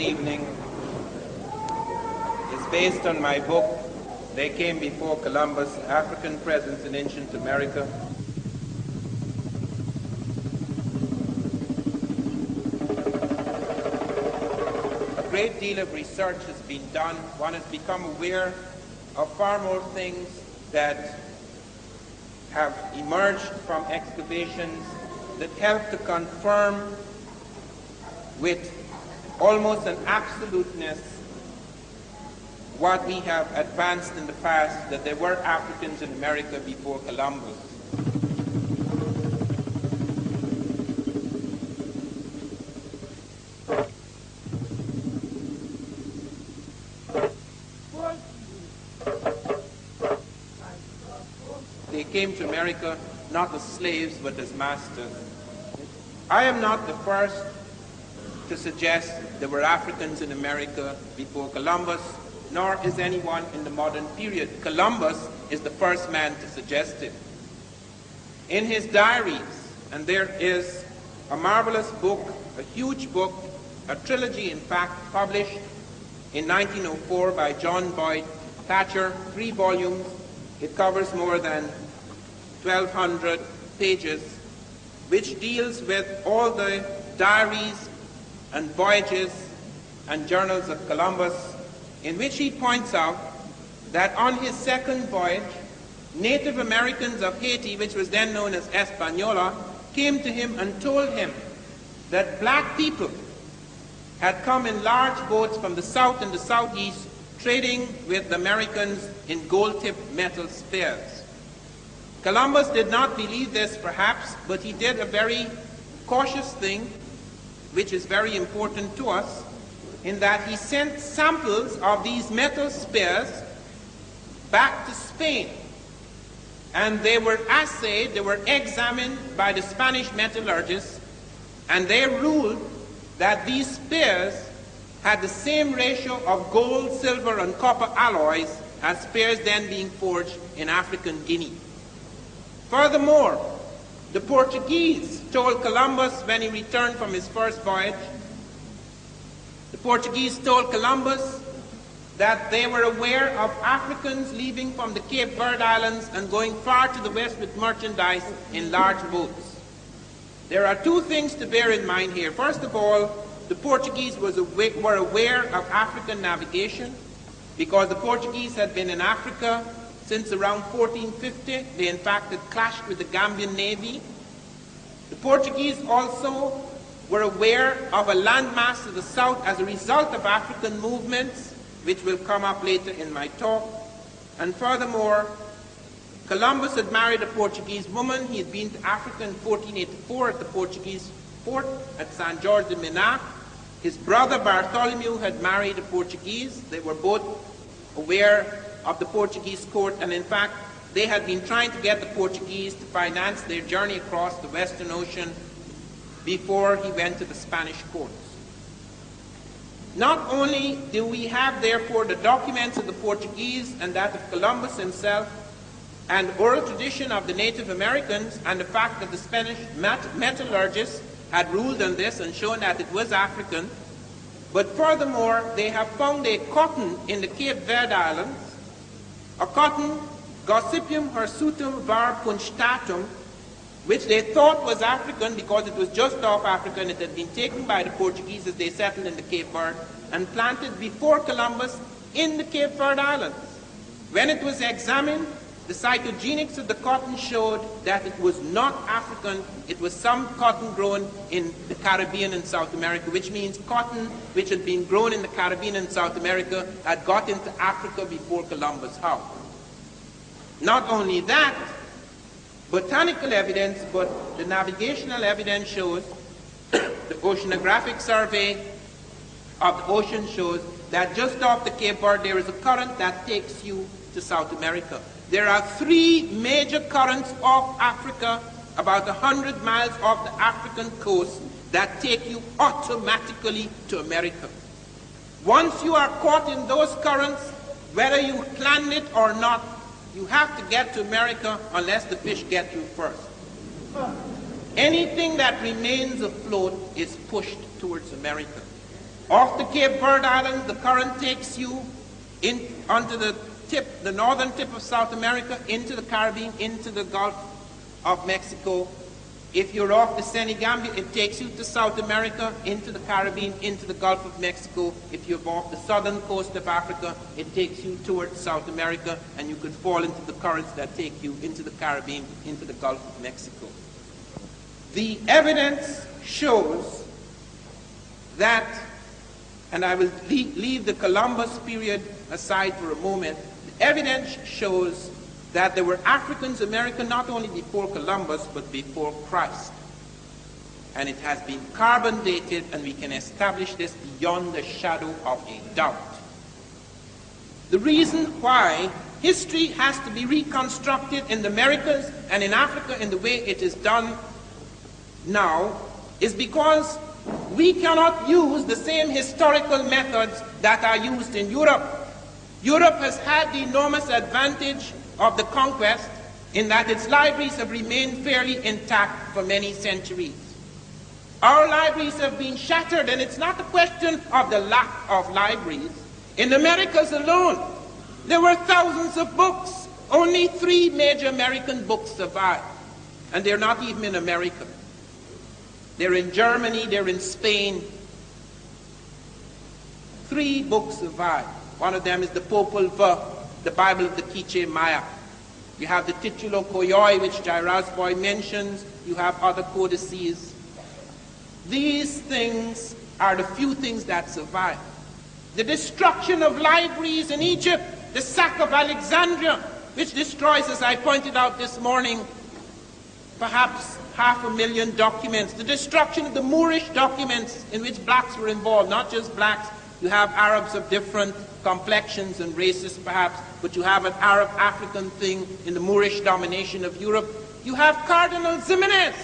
evening is based on my book, They Came Before Columbus, African Presence in Ancient America. A great deal of research has been done. One has become aware of far more things that have emerged from excavations that help to confirm with almost an absoluteness what we have advanced in the past, that there were Africans in America before Columbus. They came to America not as slaves but as masters. I am not the first to suggest there were Africans in America before Columbus, nor is anyone in the modern period. Columbus is the first man to suggest it. In his diaries, and there is a marvelous book, a huge book, a trilogy in fact, published in 1904 by John Boyd Thatcher, 3 volumes. It covers more than 1,200 pages, which deals with all the diaries and voyages and journals of Columbus, in which he points out that on his second voyage, Native Americans of Haiti, which was then known as Hispaniola, came to him and told him that black people had come in large boats from the south and the southeast, trading with the Americans in gold-tipped metal spears. Columbus did not believe this, perhaps, but he did a very cautious thing, which is very important to us, in that he sent samples of these metal spears back to Spain. And they were assayed, they were examined by the Spanish metallurgists, and they ruled that these spears had the same ratio of gold, silver, and copper alloys as spears then being forged in African Guinea. Furthermore, the Portuguese told Columbus when he returned from his first voyage, the Portuguese told Columbus that they were aware of Africans leaving from the Cape Verde Islands and going far to the west with merchandise in large boats. There are 2 things to bear in mind here. First of all, the Portuguese were aware of African navigation because the Portuguese had been in Africa since around 1450. They in fact had clashed with the Gambian Navy. The Portuguese also were aware of a landmass to the south as a result of African movements, which will come up later in my talk. And furthermore, Columbus had married a Portuguese woman. He had been to Africa in 1484 at the Portuguese fort at San Jorge de Minas. His brother Bartholomew had married a Portuguese. They were both aware of the Portuguese court, and in fact, they had been trying to get the Portuguese to finance their journey across the Western Ocean before he went to the Spanish courts. Not only do we have, therefore, the documents of the Portuguese and that of Columbus himself, and oral tradition of the Native Americans, and the fact that the Spanish metallurgists had ruled on this and shown that it was African, but furthermore, they have found a cotton in the Cape Verde Islands, a cotton, Gossypium hirsutum var punctatum, which they thought was African because it was just off Africa and it had been taken by the Portuguese as they settled in the Cape Verde and planted before Columbus in the Cape Verde Islands. When it was examined, the cytogenics of the cotton showed that it was not African, it was some cotton grown in the Caribbean and South America, which means cotton which had been grown in the Caribbean and South America had got into Africa before Columbus. How? Not only that, botanical evidence, but the navigational evidence shows, the oceanographic survey of the ocean shows that just off the Cape Verde there is a current that takes you to South America. There are 3 major currents off Africa, about 100 miles off the African coast, that take you automatically to America. Once you are caught in those currents, whether you planned it or not, you have to get to America unless the fish get you first. Anything that remains afloat is pushed towards America. Off the Cape Verde Islands, the current takes you onto the northern tip of South America, into the Caribbean, into the Gulf of Mexico. If you're off the Senegambia, it takes you to South America, into the Caribbean, into the Gulf of Mexico. If you're off the southern coast of Africa, it takes you towards South America, and you could fall into the currents that take you into the Caribbean, into the Gulf of Mexico. The evidence shows that, and I will leave the Columbus period aside for a moment, the evidence shows that there were Africans American not only before Columbus, but before Christ. And it has been carbon dated, and we can establish this beyond the shadow of a doubt. The reason why history has to be reconstructed in the Americas and in Africa in the way it is done now is because we cannot use the same historical methods that are used in Europe. Europe has had the enormous advantage of the conquest in that its libraries have remained fairly intact for many centuries. Our libraries have been shattered, and it's not a question of the lack of libraries. In the Americas alone, there were thousands of books. Only 3 major American books survive, and they're not even in America. They're in Germany, they're in Spain. 3 books survive. One of them is the Popol Vuh, the Bible of the Quiche Maya. You have the Titulo Koyoi, which Jairus-Boy mentions. You have other codices. These things are the few things that survive. The destruction of libraries in Egypt, the sack of Alexandria, which destroys, as I pointed out this morning, perhaps 500,000 documents. The destruction of the Moorish documents in which blacks were involved, not just blacks. You have Arabs of different complexions and races perhaps, but you have an Arab-African thing in the Moorish domination of Europe. You have Cardinal Ximenes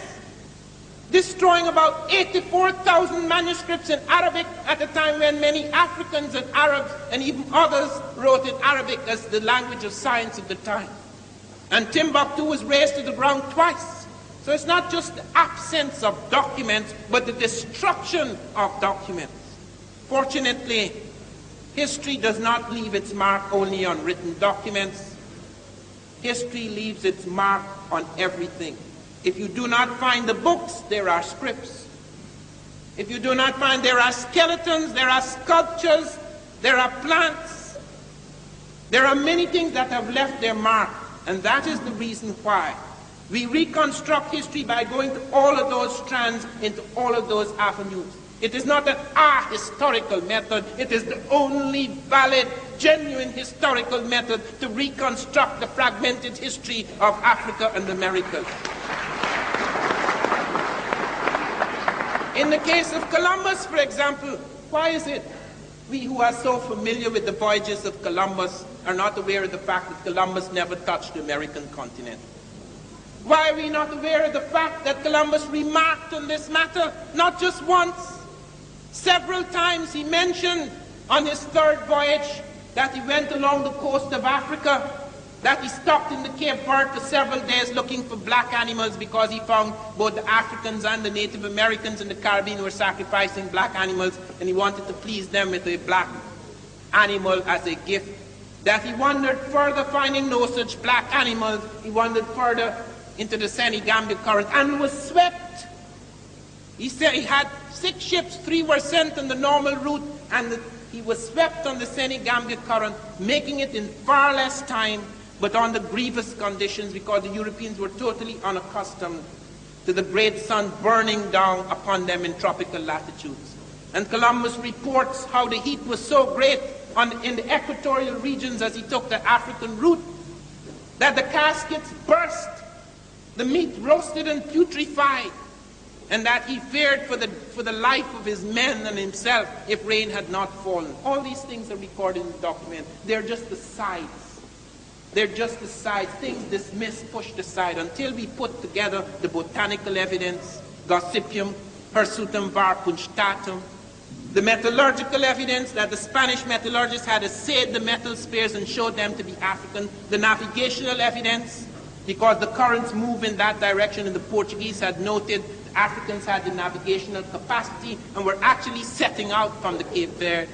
destroying about 84,000 manuscripts in Arabic at a time when many Africans and Arabs and even others wrote in Arabic as the language of science of the time. And Timbuktu was razed to the ground twice. So it's not just the absence of documents, but the destruction of documents. Fortunately, history does not leave its mark only on written documents. History leaves its mark on everything. If you do not find the books, there are scripts. If you do not find, there are skeletons, there are sculptures, there are plants. There are many things that have left their mark, and that is the reason why we reconstruct history by going to all of those strands, into all of those avenues. It is not an historical method. It is the only valid, genuine historical method to reconstruct the fragmented history of Africa and America. In the case of Columbus, for example, why is it we who are so familiar with the voyages of Columbus are not aware of the fact that Columbus never touched the American continent? Why are we not aware of the fact that Columbus remarked on this matter not just once? Several times he mentioned on his 3rd voyage that he went along the coast of Africa, that he stopped in the Cape Verde for several days looking for black animals because he found both the Africans and the Native Americans in the Caribbean were sacrificing black animals, and he wanted to please them with a black animal as a gift. That he wandered further, finding no such black animals. He wandered further into the Senegambia current and was swept. He said he had 6 ships, 3 were sent on the normal route, and he was swept on the Senegambia current, making it in far less time, but under grievous conditions because the Europeans were totally unaccustomed to the great sun burning down upon them in tropical latitudes. And Columbus reports how the heat was so great in the equatorial regions as he took the African route that the caskets burst, the meat roasted and putrefied, and that he feared for the life of his men and himself if rain had not fallen. All these things are recorded in the document. They're just the sides. They're just the sides, things dismissed, pushed aside, until we put together the botanical evidence, Gossypium, Hirsutum var Kunstatum, the metallurgical evidence that the Spanish metallurgists had assayed the metal spears and showed them to be African, the navigational evidence, because the currents move in that direction and the Portuguese had noted the Africans had the navigational capacity and were actually setting out from the Cape Verde.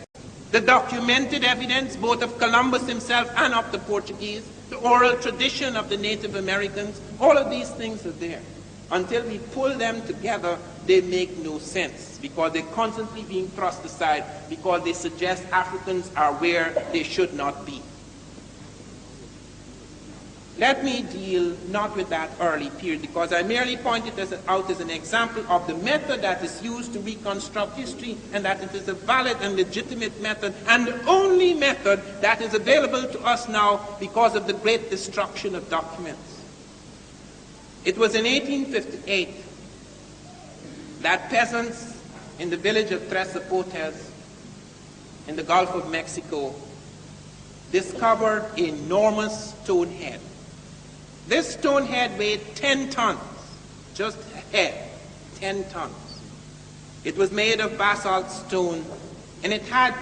The documented evidence, both of Columbus himself and of the Portuguese, the oral tradition of the Native Americans, all of these things are there. Until we pull them together, they make no sense, because they're constantly being thrust aside, because they suggest Africans are where they should not be. Let me deal not with that early period, because I merely pointed this out as an example of the method that is used to reconstruct history, and that it is a valid and legitimate method, and the only method that is available to us now because of the great destruction of documents. It was in 1858 that peasants in the village of Tres Zapotes in the Gulf of Mexico discovered an enormous stone head. This stone head weighed 10 tons, just a head, 10 tons. It was made of basalt stone, and it had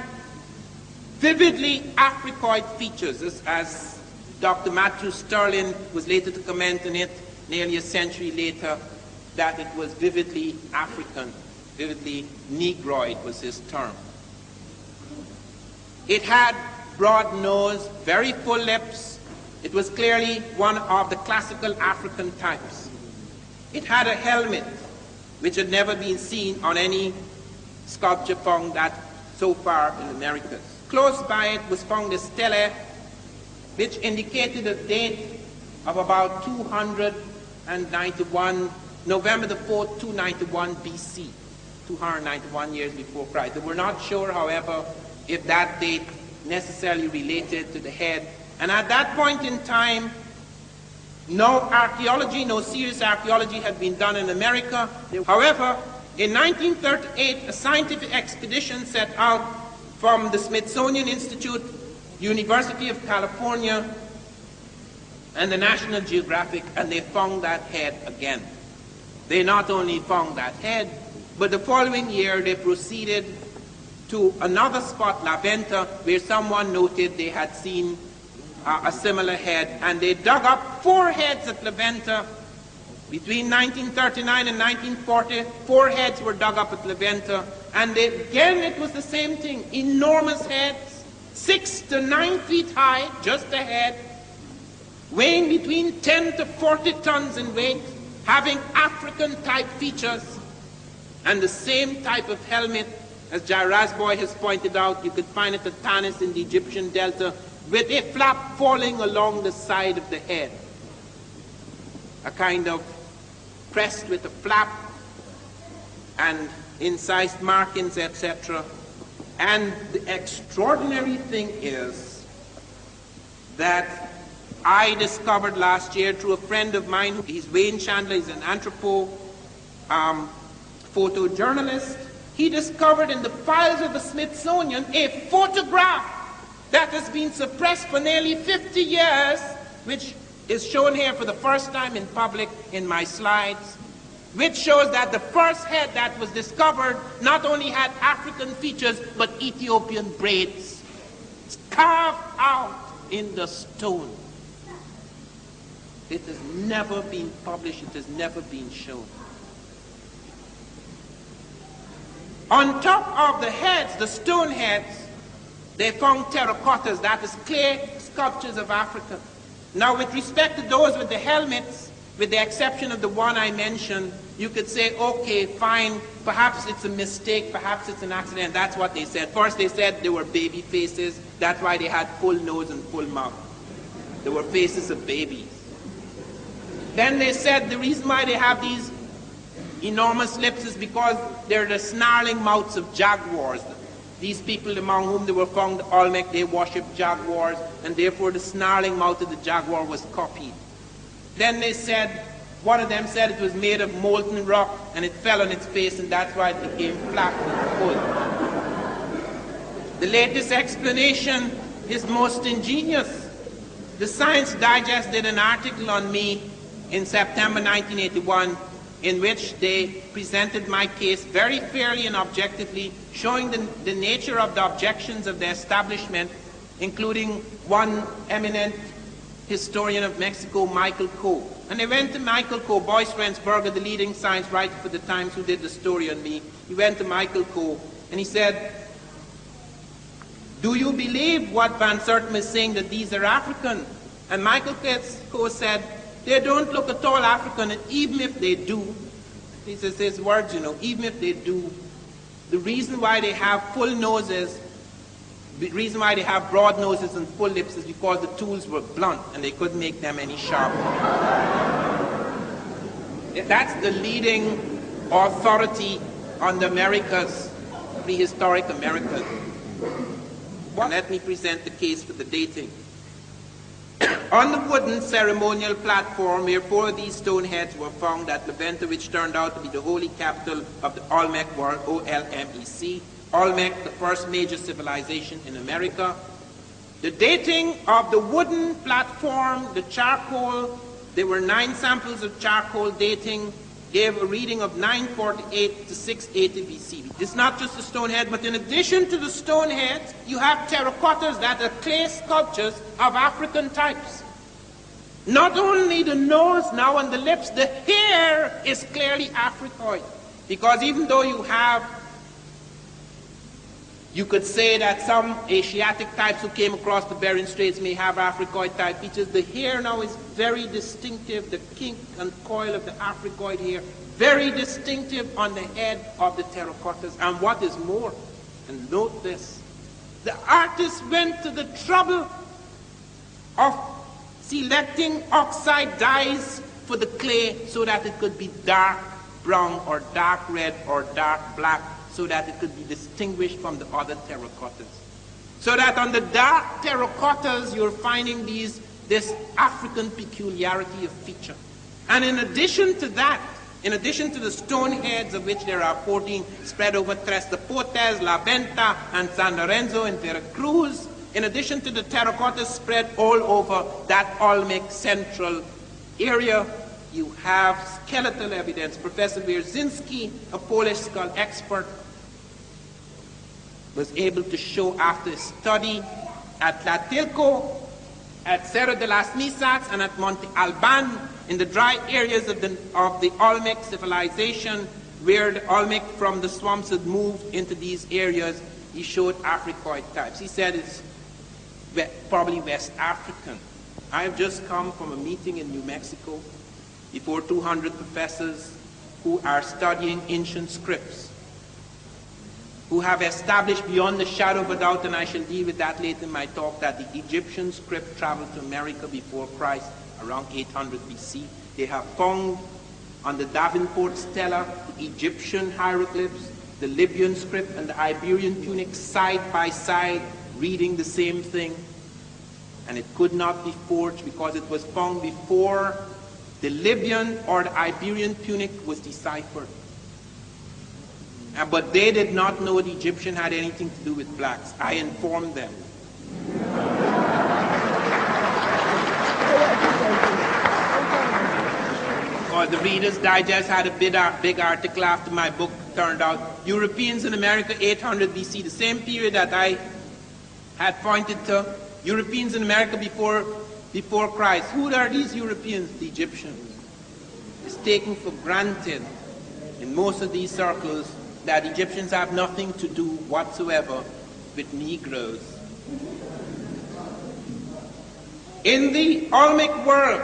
vividly Africoid features, as Dr. Matthew Sterling was later to comment on it nearly a century later, that it was vividly African, vividly Negroid was his term. It had broad nose, very full lips. It was clearly one of the classical African types. It had a helmet, which had never been seen on any sculpture found that so far in the Americas. Close by it was found a stele, which indicated a date of about 291, November the 4th, 291 BC, 291 years before Christ. They were not sure, however, if that date necessarily related to the head. And at that point in time, no archaeology, no serious archaeology had been done in America. However, in 1938, a scientific expedition set out from the Smithsonian Institute, University of California, and the National Geographic, and they found that head again. They not only found that head, but the following year they proceeded to another spot, La Venta, where someone noted they had seen a similar head, and they dug up 4 heads at La Venta. Between 1939 and 1940, 4 heads were dug up at La Venta, and again it was the same thing, enormous heads, 6 to 9 feet high, just a head, weighing between 10 to 40 tons in weight, having African-type features, and the same type of helmet, as Jairasboy has pointed out. You could find it at Tanis in the Egyptian Delta, with a flap falling along the side of the head, a kind of crest with a flap and incised markings, etc. And the extraordinary thing is that I discovered last year through a friend of mine, he's Wayne Chandler, he's an photojournalist. He discovered in the files of the Smithsonian a photograph that has been suppressed for nearly 50 years, which is shown here for the first time in public in my slides, which shows that the first head that was discovered not only had African features, but Ethiopian braids, carved out in the stone. It has never been published, it has never been shown. On top of the heads, the stone heads, they found terracottas, that is clay sculptures of Africa. Now with respect to those with the helmets, with the exception of the one I mentioned, you could say, okay, fine, perhaps it's a mistake, perhaps it's an accident. That's what they said. First they said they were baby faces, that's why they had full nose and full mouth. They were faces of babies. Then they said the reason why they have these enormous lips is because they're the snarling mouths of jaguars. These people among whom they were found, the Olmec, they worshipped jaguars, and therefore the snarling mouth of the jaguar was copied. Then they said, one of them said it was made of molten rock, and it fell on its face, and that's why it became flat and full. The latest explanation is most ingenious. The Science Digest did an article on me in September 1981, in which they presented my case very fairly and objectively, showing the nature of the objections of the establishment, including one eminent historian of Mexico, Michael Coe. And I went to Michael Coe, Boyce Rensberger, the leading science writer for the Times who did the story on me. He went to Michael Coe and he said, "Do you believe what Van Sertima is saying, that these are African?" And Michael Coe said, "They don't look at all African, and even if they do," he says his words, "even if they do, the reason why they have full noses, the reason why they have broad noses and full lips is because the tools were blunt and they couldn't make them any sharper." That's the leading authority on the Americas, prehistoric Americas. Let me present the case for the dating. On the wooden ceremonial platform where 4 of these stone heads were found at Levanta, which turned out to be the holy capital of the Olmec world, O-L-M-E-C, Olmec, the first major civilization in America. The dating of the wooden platform, the charcoal, there were 9 samples of charcoal dating, gave a reading of 948 to 680 BC. It's not just the stone head, but in addition to the stone heads, you have terracottas that are clay sculptures of African types. Not only the nose now and the lips, the hair is clearly Africoid. Because even though you could say that some Asiatic types who came across the Bering Straits may have Africoid type features, the hair now is very distinctive, the kink and coil of the Africoid hair, very distinctive on the head of the terracottas. And what is more, and note this, the artists went to the trouble of selecting oxide dyes for the clay so that it could be dark brown or dark red or dark black, so that it could be distinguished from the other terracottas. So that on the dark terracottas you're finding this African peculiarity of feature. And in addition to that, in addition to the stone heads, of which there are 14 spread over Tres de Portes, La Venta, and San Lorenzo in Veracruz, in addition to the terracottas spread all over that Olmec central area, you have skeletal evidence. Professor Wierzyński, a Polish skull expert, was able to show after a study at Tlatilco, at Cerro de las Misas, and at Monte Alban, in the dry areas of the Olmec civilization, where the Olmec from the swamps had moved into these areas. He showed Africoid types. He said it's probably West African. I have just come from a meeting in New Mexico before 200 professors who are studying ancient scripts, who have established beyond the shadow of a doubt, and I shall deal with that later in my talk, that the Egyptian script traveled to America before Christ around 800 BC. They have found on the Davenport Stela the Egyptian hieroglyphs, the Libyan script, and the Iberian Punic side by side, reading the same thing. And it could not be forged because it was found before the Libyan or the Iberian Punic was deciphered. But they did not know the Egyptian had anything to do with blacks. I informed them. Or the Reader's Digest had a big article after my book turned out. Europeans in America, 800 BC, the same period that I had pointed to. Europeans in America before Christ. Who are these Europeans? The Egyptians. It's taken for granted in most of these circles that Egyptians have nothing to do whatsoever with Negroes. In the Olmec world,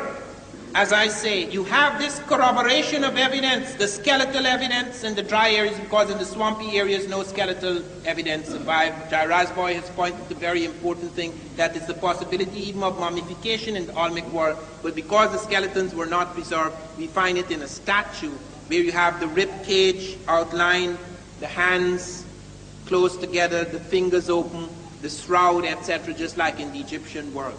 as I say, you have this corroboration of evidence, the skeletal evidence in the dry areas, because in the swampy areas no skeletal evidence survived. Jai Rasboy has pointed to a very important thing, that is the possibility even of mummification in the Olmec world, but because the skeletons were not preserved, we find it in a statue where you have the rib cage outlined, the hands close together, the fingers open, the shroud, etc., just like in the Egyptian world.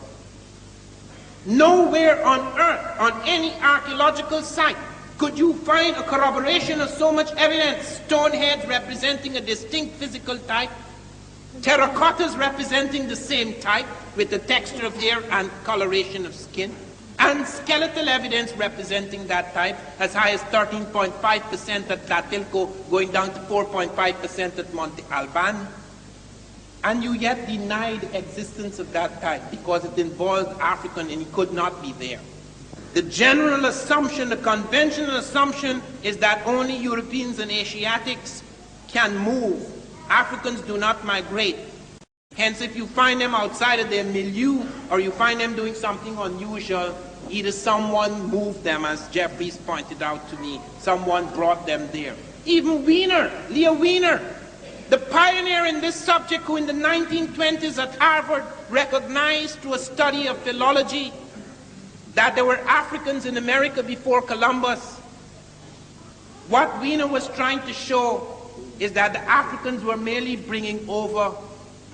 Nowhere on earth, on any archaeological site, could you find a corroboration of so much evidence. Stone heads representing a distinct physical type, terracottas representing the same type with the texture of hair and coloration of skin, and skeletal evidence representing that type as high as 13.5% at Tlatilco, going down to 4.5% at Monte Alban. And you yet deny the existence of that type because it involved African and he could not be there. The general assumption, the conventional assumption, is that only Europeans and Asiatics can move. Africans do not migrate. Hence, if you find them outside of their milieu or you find them doing something unusual, either someone moved them, as Jeffries pointed out to me, someone brought them there. Even Wiener, Leo Wiener, the pioneer in this subject, who in the 1920s at Harvard recognized through a study of philology that there were Africans in America before Columbus. What Wiener was trying to show is that the Africans were merely bringing over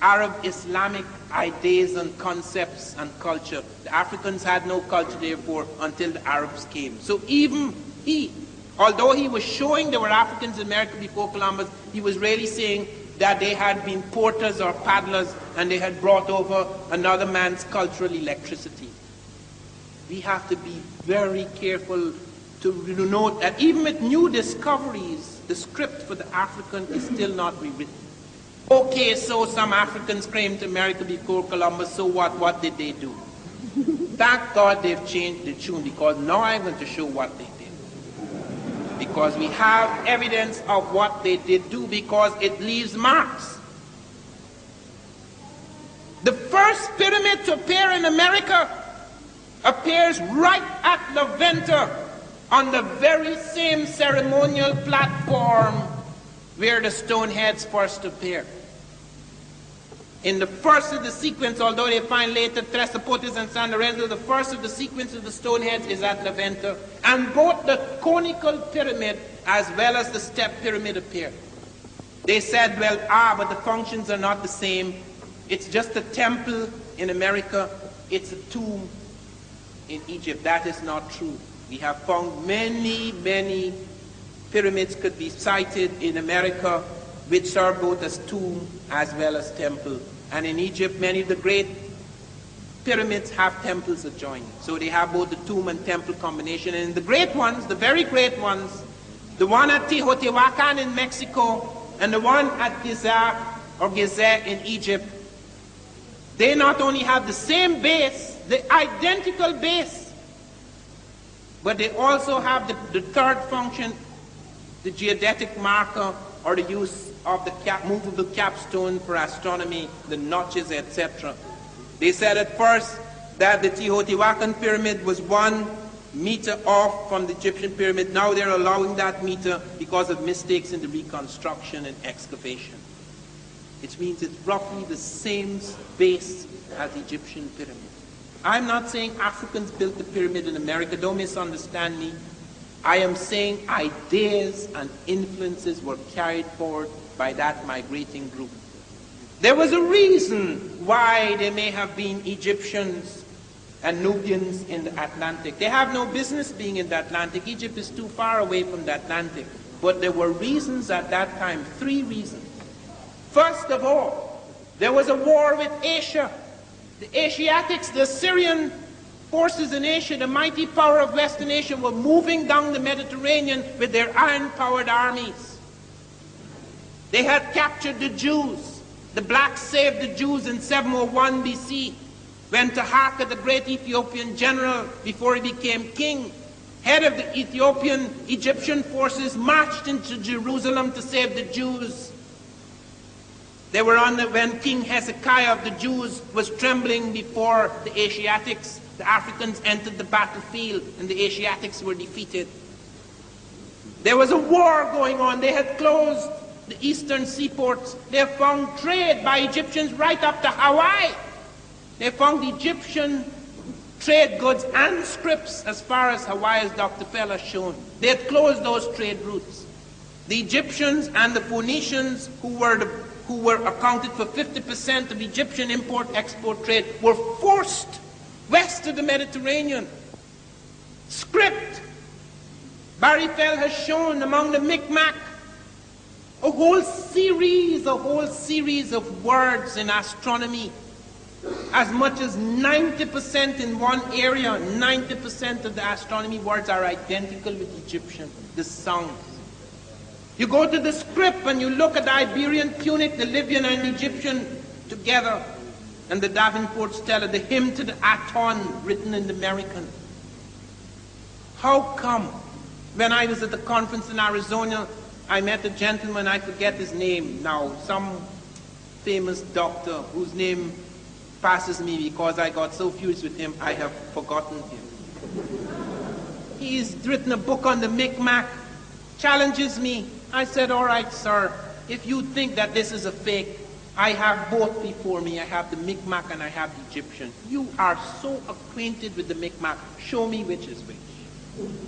Arab Islamic ideas and concepts and culture. The Africans had no culture, therefore, until the Arabs came. So even he, although he was showing there were Africans in America before Columbus, he was really saying that they had been porters or paddlers and they had brought over another man's cultural electricity. We have to be very careful to note that even with new discoveries, the script for the African is still not rewritten. Okay, so some Africans came to America before Columbus, so what? What did they do? Thank God they've changed the tune, because now I'm going to show what they did. Because we have evidence of what they did do, because it leaves marks. The first pyramid to appear in America appears right at La Venta, on the very same ceremonial platform where the stone heads first appear. In the first of the sequence, although they find later Tres Zapotes and San Lorenzo, the first of the sequence of the stone heads is at La Venta, and both the conical pyramid as well as the step pyramid appear. They said, well, but the functions are not the same. It's just a temple in America, it's a tomb in Egypt. That is not true. We have found many, many pyramids could be cited in America which serve both as tomb as well as temple. And in Egypt, many of the great pyramids have temples adjoining. So they have both the tomb and temple combination. And the great ones, the very great ones, the one at Teotihuacan in Mexico and the one at Gizeh in Egypt, they not only have the same base, the identical base, but they also have the third function, the geodetic marker, or the use of the movable capstone for astronomy, the notches, etc. They said at first that the Teotihuacan pyramid was 1 meter off from the Egyptian pyramid. Now they're allowing that meter because of mistakes in the reconstruction and excavation. It means it's roughly the same base as the Egyptian pyramid. I'm not saying Africans built the pyramid in America, don't misunderstand me. I am saying ideas and influences were carried forward by that migrating group. There was a reason why there may have been Egyptians and Nubians in the Atlantic. They have no business being in the Atlantic. Egypt is too far away from the Atlantic. But there were reasons at that time, 3 reasons. First of all, there was a war with Asia. The Asiatics, the Assyrian forces in Asia, the mighty power of Western Asia, were moving down the Mediterranean with their iron-powered armies. They had captured the Jews. The blacks saved the Jews in 701 BC, when Taharqa, the great Ethiopian general, before he became king, head of the Egyptian forces, marched into Jerusalem to save the Jews. They were when King Hezekiah of the Jews was trembling before the Asiatics. The Africans entered the battlefield and the Asiatics were defeated. There was a war going on. They had closed the eastern seaports. They found trade by Egyptians right up to Hawaii. They found Egyptian trade goods and scripts as far as Hawaii, as Dr. Fell has shown. They had closed those trade routes. The Egyptians and the Phoenicians, who were accounted for 50% of Egyptian import-export trade, were forced west of the Mediterranean. Script. Barry Fell has shown among the Mi'kmaq a whole series of words in astronomy. As much as 90% in one area, 90% of the astronomy words are identical with Egyptian, the sounds. You go to the script and you look at the Iberian Punic, the Libyan and Egyptian together. And the Davenport Stella, the hymn to the Aton, written in American. How come, when I was at the conference in Arizona, I met a gentleman, I forget his name now, some famous doctor whose name passes me because I got so furious with him, I have forgotten him. He's written a book on the Micmac, challenges me. I said, all right, sir, if you think that this is a fake, I have both before me. I have the Micmac and I have the Egyptian. You are so acquainted with the Micmac. Show me which is which.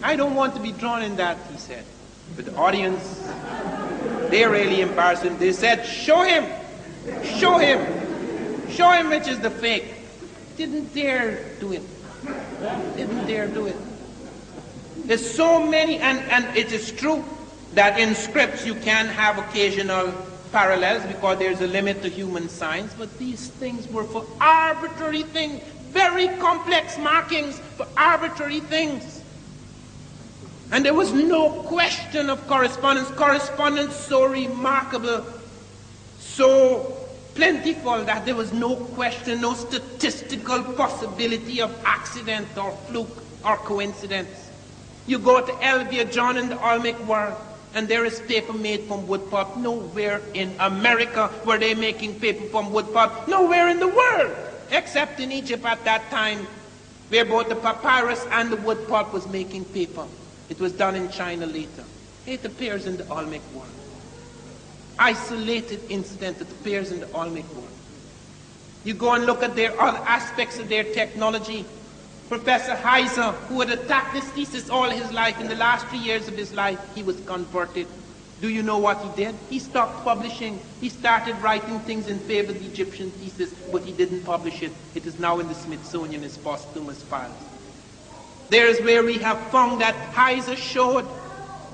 I don't want to be drawn in that, he said. But the audience, they really embarrassed him. They said, show him. Show him. Show him which is the fake. Didn't dare do it. Didn't dare do it. There's so many, and it is true that in scripts you can have occasional parallels because there's a limit to human science, but these things were for arbitrary things, very complex markings for arbitrary things. And there was no question of correspondence. Correspondence so remarkable, so plentiful that there was no question, no statistical possibility of accident or fluke or coincidence. You go to Elvia John in the Olmec world, and there is paper made from wood pulp. Nowhere in America were they making paper from wood pulp. Nowhere in the world, except in Egypt at that time, where both the papyrus and the wood pulp was making paper. It was done in China later. It appears in the Olmec world. Isolated incident that appears in the Olmec world. You go and look at their other aspects of their technology. Professor Heiser, who had attacked this thesis all his life, in the last 3 years of his life, he was converted. Do you know what he did? He stopped publishing. He started writing things in favor of the Egyptian thesis, but he didn't publish it. It is now in the Smithsonian as posthumous files. There is where we have found that Heiser showed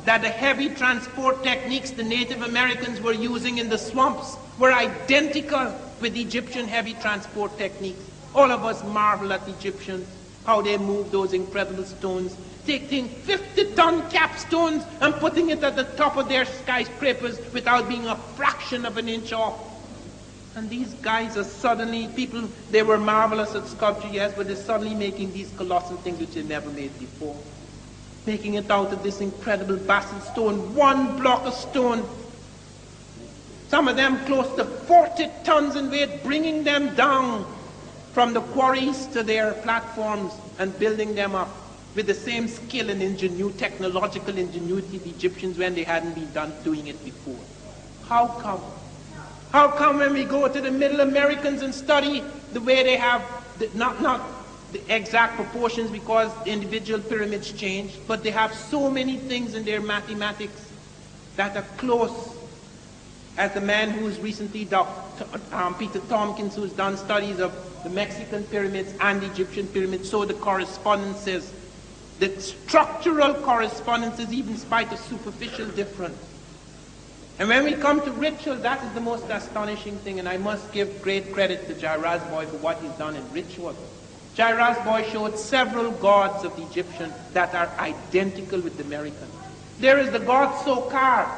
that the heavy transport techniques the Native Americans were using in the swamps were identical with Egyptian heavy transport techniques. All of us marvel at the Egyptians, how they move those incredible stones, taking 50-ton capstones and putting it at the top of their skyscrapers without being a fraction of an inch off. And these guys are suddenly, people, they were marvelous at sculpture, yes, but they're suddenly making these colossal things which they never made before. Making it out of this incredible basalt stone, one block of stone. Some of them close to 40 tons in weight, bringing them down from the quarries to their platforms and building them up with the same skill and ingenuity, technological ingenuity of the Egyptians when they hadn't been doing it before. How come? How come when we go to the Middle Americans and study the way they have, not the exact proportions because individual pyramids change, but they have so many things in their mathematics that are close, as the man who's recently, Peter Tompkins, who's done studies of the Mexican pyramids and the Egyptian pyramids, so the correspondences, the structural correspondences, even in spite of superficial difference. And when we come to ritual, that is the most astonishing thing, and I must give great credit to Jairaj Boy for what he's done in ritual. Jairaj Boy showed several gods of the Egyptian that are identical with the American. There is the god Sokar.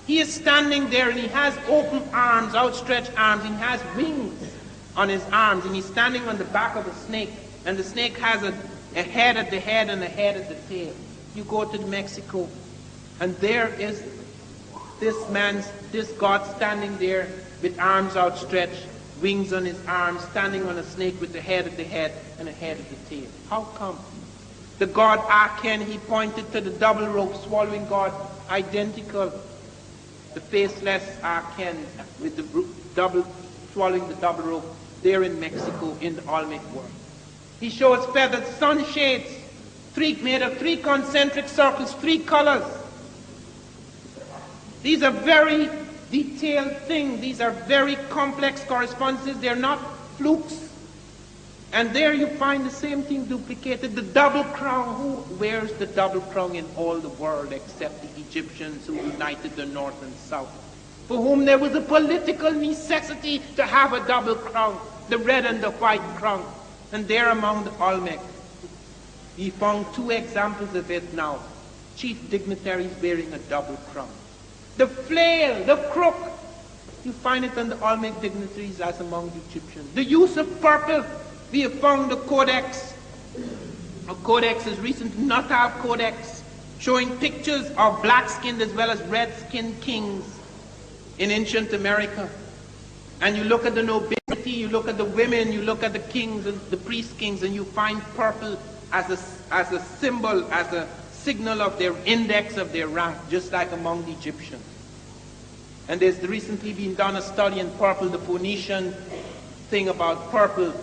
He is standing there and he has open arms, outstretched arms, and he has wings on his arms, and he's standing on the back of a snake, and the snake has a head at the head and a head at the tail. You go to Mexico, and there is this god standing there with arms outstretched, wings on his arms, standing on a snake with a head at the head and a head at the tail. How come? The god Aken, he pointed to the double rope swallowing god, identical. The faceless Aken with the double, swallowing the double rope, there in Mexico in the Olmec world. He shows feathered sunshades, made of 3 concentric circles, 3 colors. These are very detailed things. These are very complex correspondences. They're not flukes. And there you find the same thing duplicated. The double crown. Who wears the double crown in all the world except the Egyptians who united the north and south, for whom there was a political necessity to have a double crown, the red and the white crown. And there among the Olmec, he found 2 examples of it now. Chief dignitaries wearing a double crown. The flail, the crook, You find it on the Olmec dignitaries as among the Egyptians. The use of purple, we have found the codex. A codex is recent, Natal Codex, showing pictures of black-skinned as well as red-skinned kings in ancient America. And you look at the nobility, you look at the women, you look at the kings and the priest kings, and you find purple as a symbol, as a signal of their index of their rank, just like among the Egyptians. And there's recently been done a study in purple, the Phoenician thing about purple.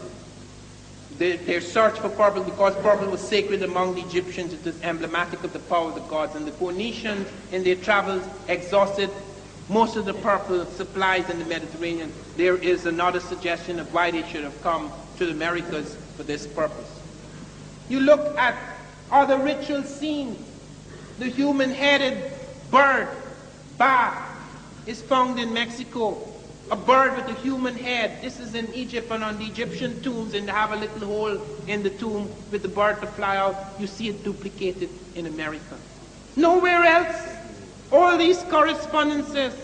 Their search for purple, because purple was sacred among the Egyptians, it is emblematic of the power of the gods. And the Phoenicians, in their travels, exhausted most of the purple supplies in the Mediterranean. There is another suggestion of why they should have come to the Americas for this purpose. You look at other ritual scenes. The human-headed bird, bat, is found in Mexico. A bird with a human head. This is in Egypt, and on the Egyptian tombs, and they have a little hole in the tomb with the bird to fly out. You see it duplicated in America. Nowhere else. All these correspondences.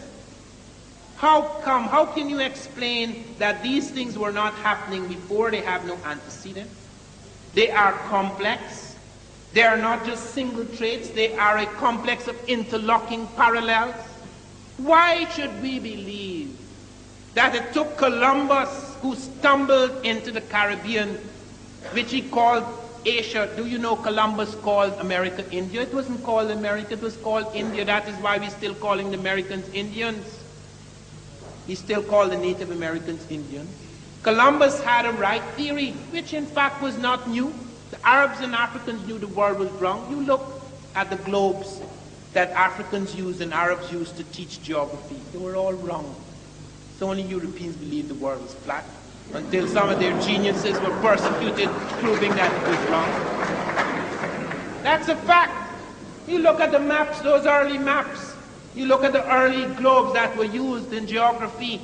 How come? How can you explain that these things were not happening before? They have no antecedent. They are complex. They are not just single traits. They are a complex of interlocking parallels. Why should we believe that it took Columbus, who stumbled into the Caribbean, which he called Asia? Do you know Columbus called America India? It wasn't called America, it was called India. That is why we're still calling the Americans Indians. He still called the Native Americans Indians. Columbus had a right theory, which in fact was not new. The Arabs and Africans knew the world was wrong. You look at the globes that Africans used and Arabs used to teach geography. They were all wrong. So only Europeans believed the world was flat, until some of their geniuses were persecuted, proving that it was wrong. That's a fact. You look at the maps, those early maps. You look at the early globes that were used in geography.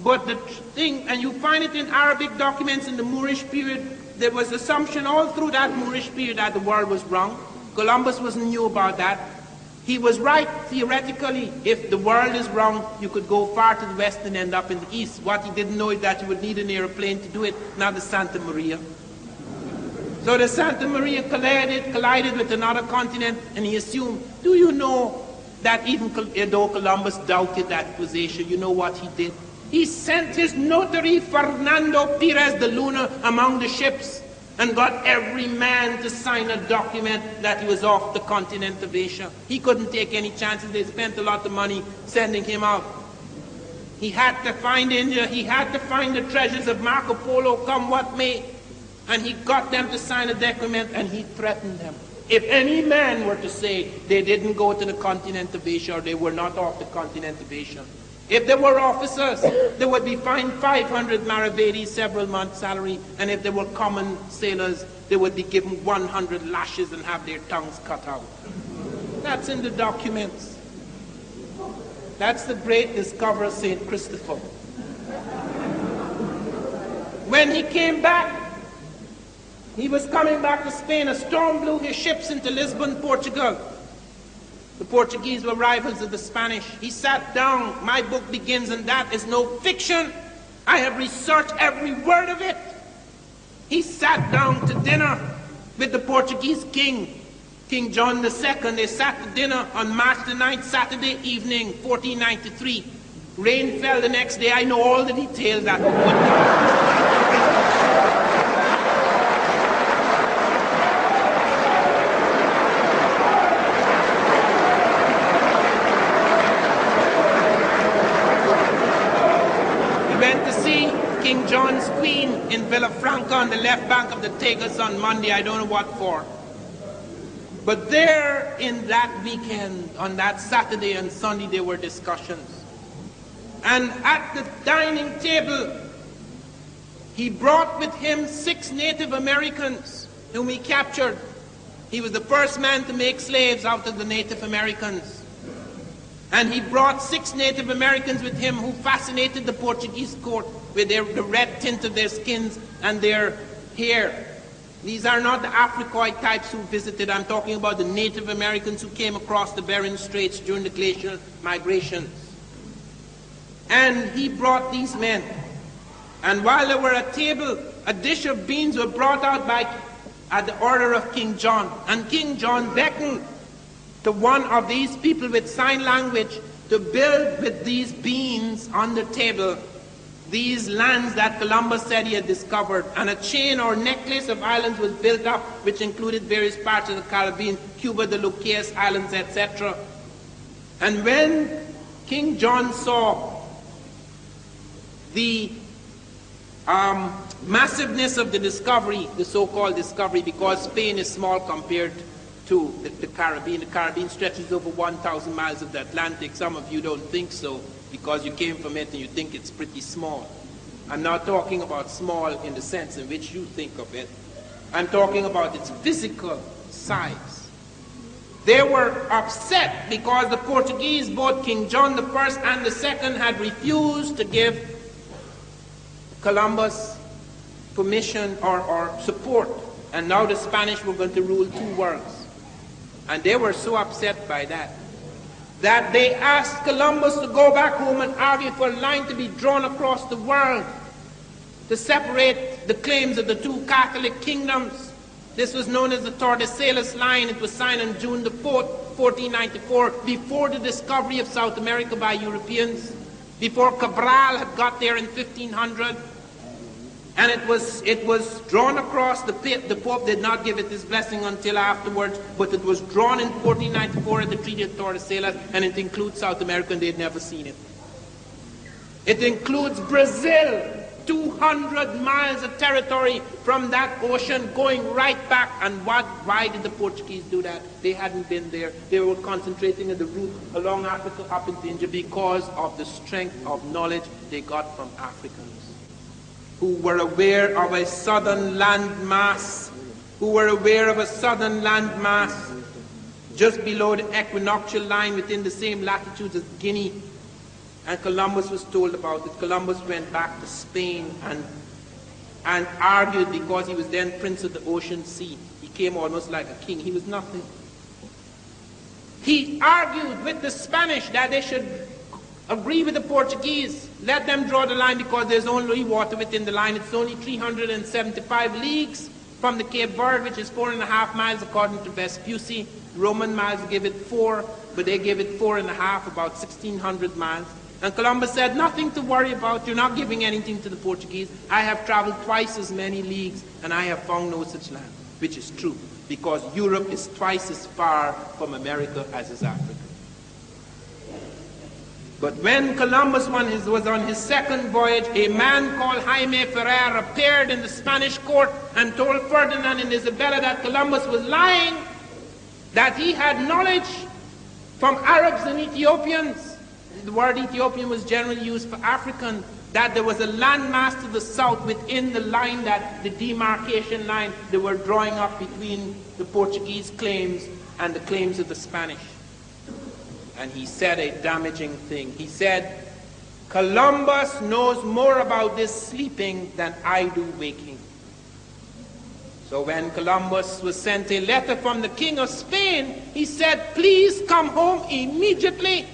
But the thing, and you find it in Arabic documents in the Moorish period, there was assumption all through that Moorish period that the world was wrong. Columbus wasn't new about that. He was right theoretically. If the world is wrong, you could go far to the west and end up in the east. What he didn't know is that you would need an airplane to do it, not the Santa Maria. So the Santa Maria collided with another continent, and he assumed, do you know that even though Columbus doubted that it was Asia, you know what he did? He sent his notary, Fernando Perez de Luna, among the ships and got every man to sign a document that he was off the continent of Asia. He couldn't take any chances. They spent a lot of money sending him out. He had to find India. He had to find the treasures of Marco Polo, come what may. And he got them to sign a document, and he threatened them. If any man were to say they didn't go to the continent of Asia, or they were not off the continent of Asia, if they were officers, they would be fined 500 maravedis, several months' salary. And if they were common sailors, they would be given 100 lashes and have their tongues cut out. That's in the documents. That's the great discoverer, St. Christopher. When he came back, he was coming back to Spain. A storm blew his ships into Lisbon, Portugal. The Portuguese were rivals of the Spanish. He sat down. My book begins, and that is no fiction. I have researched every word of it. He sat down to dinner with the Portuguese king, King John II. They sat to dinner on March the 9th, Saturday evening, 1493. Rain fell the next day. I know all the details that were put down. King John's Queen in Villafranca on the left bank of the Tagus on Monday, I don't know what for. But there in that weekend, on that Saturday and Sunday, there were discussions. And at the dining table, he brought with him 6 Native Americans whom he captured. He was the first man to make slaves out of the Native Americans. And he brought 6 Native Americans with him who fascinated the Portuguese court with the red tint of their skins and their hair. These are not the Africoid types who visited. I'm talking about the Native Americans who came across the Bering Straits during the glacial migrations. And he brought these men. And while they were at table, a dish of beans were brought out at the order of King John. And King John beckoned to one of these people with sign language to build with these beans on the table these lands that Columbus said he had discovered. And a chain or necklace of islands was built up, which included various parts of the Caribbean, Cuba, the Lucayes Islands, etc. And when King John saw the massiveness of the discovery, the so-called discovery, because Spain is small compared to the Caribbean. The Caribbean stretches over 1,000 miles of the Atlantic. Some of you don't think so, because you came from it and you think it's pretty small. I'm not talking about small in the sense in which you think of it. I'm talking about its physical size. They were upset because the Portuguese, both King John I and II, had refused to give Columbus permission or support. And now the Spanish were going to rule two worlds. And they were so upset by that they asked Columbus to go back home and argue for a line to be drawn across the world to separate the claims of the two Catholic kingdoms. This was known as the Tordesillas Line. It was signed on June the 4th, 1494, before the discovery of South America by Europeans, before Cabral had got there in 1500. And it was drawn across. The Pope did not give it his blessing until afterwards, but it was drawn in 1494 at the Treaty of Tordesillas, and it includes South America, and they had never seen it. It includes Brazil, 200 miles of territory from that ocean going right back. And why did the Portuguese do that? They hadn't been there. They were concentrating at the route along Africa up into India because of the strength of knowledge they got from Africans, who were aware of a southern land mass, just below the equinoctial line within the same latitude as Guinea. And Columbus was told about it. Columbus went back to Spain and argued, because he was then Prince of the Ocean Sea. He came almost like a king. He was nothing. He argued with the Spanish that they should agree with the Portuguese, let them draw the line, because there's only water within the line. It's only 375 leagues from the Cape Verde, which is 4.5 miles according to Vespucci. Roman miles give it 4, but they give it 4.5, about 1,600 miles. And Columbus said, nothing to worry about. You're not giving anything to the Portuguese. I have traveled twice as many leagues, and I have found no such land, which is true, because Europe is twice as far from America as is Africa. But when Columbus was on his second voyage, a man called Jaime Ferrer appeared in the Spanish court and told Ferdinand and Isabella that Columbus was lying, that he had knowledge from Arabs and Ethiopians. The word Ethiopian was generally used for African, that there was a landmass to the south within the line, that the demarcation line they were drawing up between the Portuguese claims and the claims of the Spanish. And he said a damaging thing. He said, Columbus knows more about this sleeping than I do waking. So when Columbus was sent a letter from the King of Spain, he said, please come home immediately,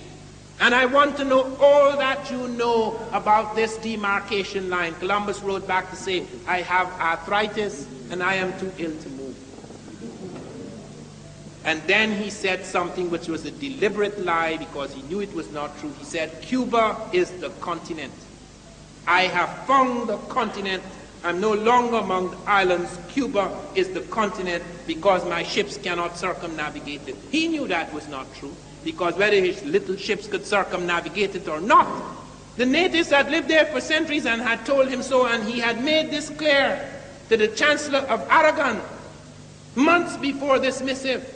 and I want to know all that you know about this demarcation line. Columbus wrote back to say, I have arthritis and I am too ill to move. And then he said something which was a deliberate lie, because he knew it was not true. He said, Cuba is the continent. I have found the continent. I'm no longer among the islands. Cuba is the continent, because my ships cannot circumnavigate it. He knew that was not true, because whether his little ships could circumnavigate it or not, the natives had lived there for centuries and had told him so, and he had made this clear to the Chancellor of Aragon months before this missive.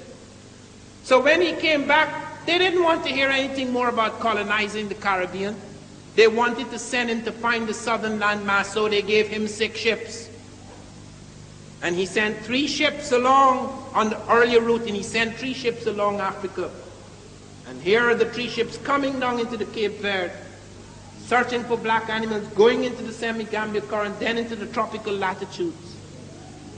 So when he came back, they didn't want to hear anything more about colonizing the Caribbean. They wanted to send him to find the southern landmass, so they gave him 6 ships. And he sent 3 ships along on the earlier route, and he sent 3 ships along Africa. And here are the 3 ships coming down into the Cape Verde, searching for black animals, going into the semi-Gambia current, then into the tropical latitudes.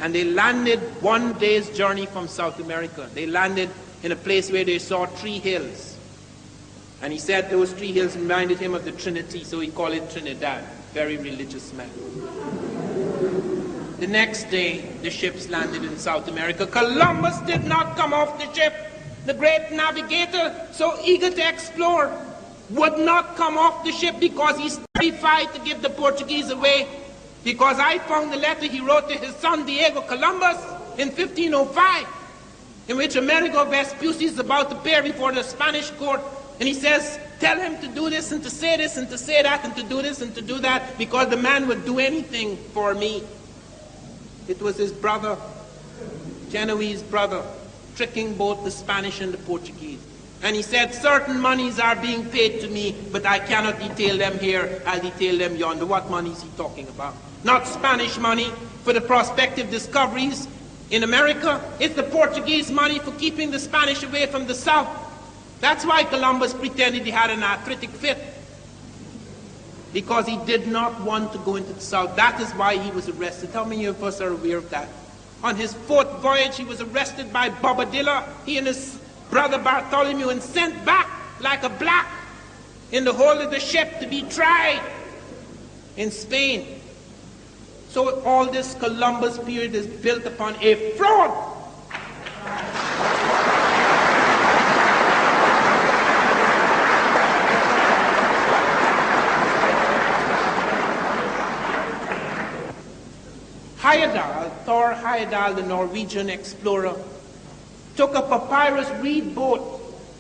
And they landed 1 day's journey from South America. They landed in a place where they saw 3 hills. And he said those 3 hills reminded him of the Trinity, so he called it Trinidad. Very religious man. The next day, the ships landed in South America. Columbus did not come off the ship. The great navigator, so eager to explore, would not come off the ship because he's terrified to give the Portuguese away. Because I found the letter he wrote to his son Diego Columbus in 1505, in which Amerigo Vespucci is about to appear before the Spanish court, and he says, tell him to do this and to say this and to say that and to do this and to do that, because the man would do anything for me. It was his brother, Genoese brother, tricking both the Spanish and the Portuguese. And he said, certain monies are being paid to me, but I cannot detail them here. I'll detail them yonder. What money is he talking about? Not Spanish money for the prospective discoveries in America. It's the Portuguese money for keeping the Spanish away from the south. That's why Columbus pretended he had an arthritic fit, because he did not want to go into the south. That is why he was arrested. How many of us are aware of that? On his 4th voyage, he was arrested by Bobadilla, he and his brother Bartholomew, and sent back like a black in the hold of the ship to be tried in Spain. So all this Columbus period is built upon a fraud. Thor Heyerdahl, the Norwegian explorer, took a papyrus reed boat,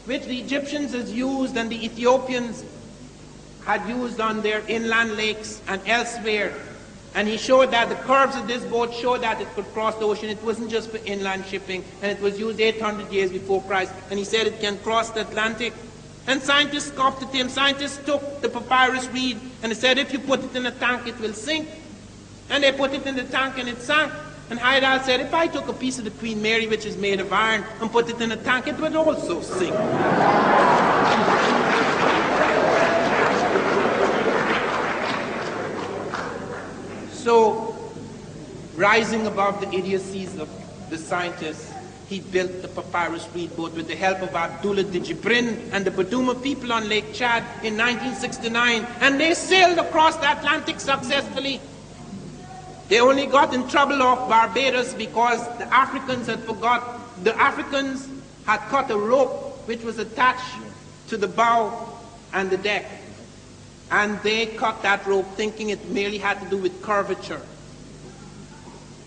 which the Egyptians had used and the Ethiopians had used on their inland lakes and elsewhere. And he showed that the curves of this boat showed that it could cross the ocean. It wasn't just for inland shipping, and it was used 800 years before Christ. And he said it can cross the Atlantic. And scientists scoffed at him. Scientists took the papyrus reed and they said, if you put it in a tank, it will sink. And they put it in the tank and it sank. And Heyerdahl said, if I took a piece of the Queen Mary, which is made of iron, and put it in a tank, it would also sink. So, rising above the idiocies of the scientists, he built the papyrus reed boat with the help of Abdullah de Jibrin and the Baduma people on Lake Chad in 1969, and they sailed across the Atlantic successfully. They only got in trouble off Barbados because the Africans had cut a rope which was attached to the bow and the deck. And they cut that rope thinking it merely had to do with curvature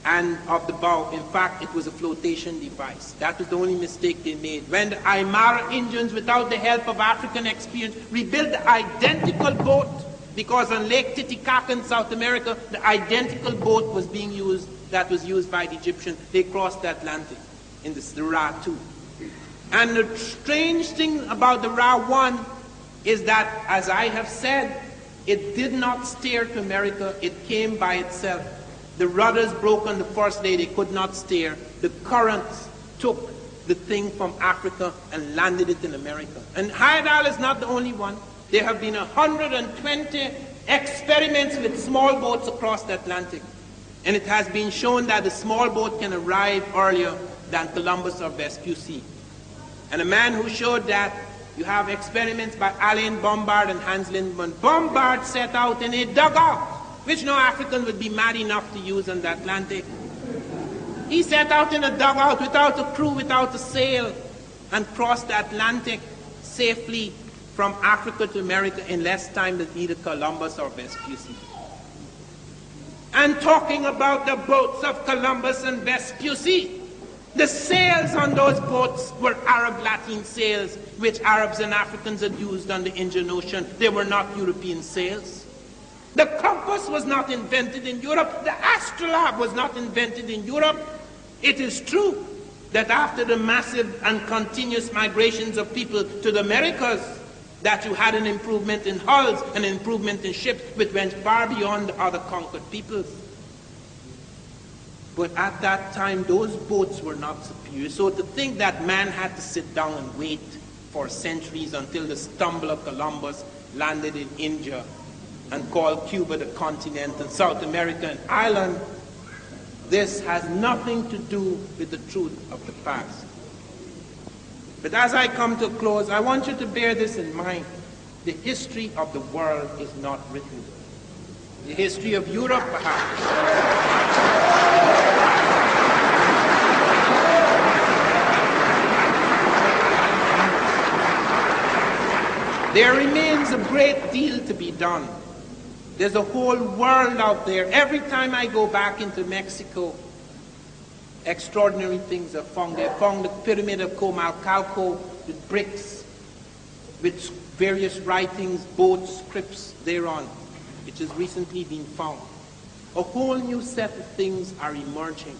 and of the bow. In fact, it was a flotation device. That was the only mistake they made. When the Aymara Indians, without the help of African experience, rebuilt the identical boat, because on Lake Titicaca in South America, the identical boat was being used that was used by the Egyptians. They crossed the Atlantic in the Ra-2. And the strange thing about the Ra-1 is that, as I have said, it did not steer to America. It came by itself. The rudders broke on the first day. They could not steer. The currents took the thing from Africa and landed it in America. And Heyerdahl is not the only one. There have been 120 experiments with small boats across the Atlantic. And it has been shown that the small boat can arrive earlier than Columbus or Vespucci. And a man who showed that, you have experiments by Alain Bombard and Hans Lindman. Bombard set out in a dugout, which no African would be mad enough to use on the Atlantic. He set out in a dugout without a crew, without a sail, and crossed the Atlantic safely from Africa to America in less time than either Columbus or Vespucci. And talking about the boats of Columbus and Vespucci, the sails on those boats were Arab Latin sails, which Arabs and Africans had used on the Indian Ocean. They were not European sails. The compass was not invented in Europe. The astrolabe was not invented in Europe. It is true that after the massive and continuous migrations of people to the Americas, that you had an improvement in hulls, an improvement in ships, which went far beyond the other conquered peoples. But at that time, those boats were not superior. So to think that man had to sit down and wait for centuries until the stumbler Columbus landed in India and called Cuba the continent and South America an island, This has nothing to do with the truth of the past. But as I come to a close, I want you to bear this in mind. The history of the world is not written. The history of Europe, perhaps. There remains a great deal to be done. There's a whole world out there. Every time I go back into Mexico, extraordinary things are found. They found the pyramid of Comalcalco with bricks, with various writings, both scripts thereon, which has recently been found. A whole new set of things are emerging.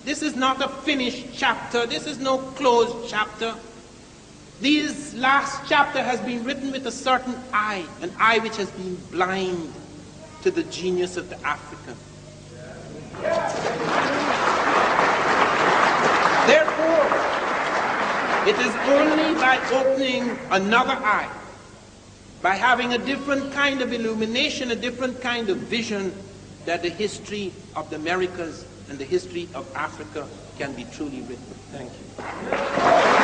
This is not a finished chapter. This is no closed chapter. This last chapter has been written with a certain eye, an eye which has been blind to the genius of the African. Therefore, it is only by opening another eye, by having a different kind of illumination, a different kind of vision, that the history of the Americas and the history of Africa can be truly written. Thank you.